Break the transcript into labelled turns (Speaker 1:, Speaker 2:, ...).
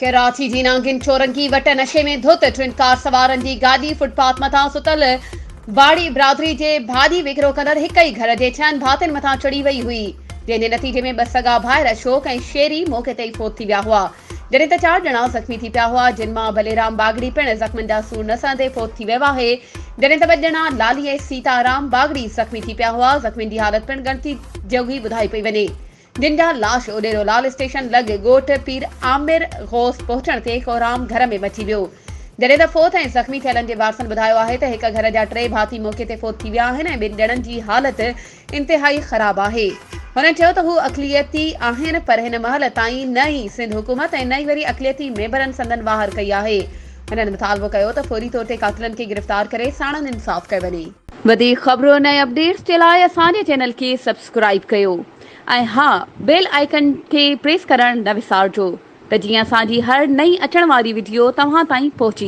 Speaker 1: कराची जी नांगिन चोरन की वट नशे में धुत टिन कार सवारन जी गाड़ी फुटपाथ मथा सुतल बाड़ी बिरादरी के भाॼी विकिरो कंदड़ हिक ई घर जे 6 भातियुनि मथां चढ़ी वई हुई, जंहिंजे नतीजे में 2 सगा भाइर अशोक ऐं शेरी मौके ते ई फोत थी विया हुआ, जॾहिं त 4 ॼणा ज़ख़्मी थी पिया हुआ, जिन मां बलेराम बागड़ी पिण ज़ख़्मनि जा सूर न सहंदे फोत थी वियो आहे, जॾहिं त 2 ॼणा लाली ऐं सीताराम बागड़ी ज़ख़्मी थी पिया हुआ। ज़ख़्मियुनि जी हालत पिण गणती जोगी ॿुधाई पई वञे, जिन जा लाश ओडेरो लाल स्टेशन लॻ ॻोठ पीर आमिर गौस पहुचण ते कोराम घर में मची वियो, जॾहिं त फोत ऐं ज़ख़्मी थियलनि जे वारसनि ॿुधायो आहे त हिक घर जा 3 भाती मौके ते फोत थी विया आहिनि ऐं 2 ॼणनि जी हालत इंतिहाई ख़राब आहे। हुन चयो त हू अक़लियती आहिनि, पर हिन महल ताईं न ई सिंध हुकूमत ऐं न ई वरी अक़लियती मेंबरनि संदन वाहर कई आहे। हुननि मुतालबो कयो त फौरी तौर ते कातिलनि खे गिरफ़्तार करे साणनि इंसाफ़ कयो वञे। वधीक ख़बरूं ऐं अपडेट्स जे लाइ असांजे चैनल खे सब्सक्राइब कयो ऐं हा, बेल आइकन खे प्रेस करण न विसारजो त जीअं असांजी हर नई अचण वारी वीडियो तव्हां ताईं पहुची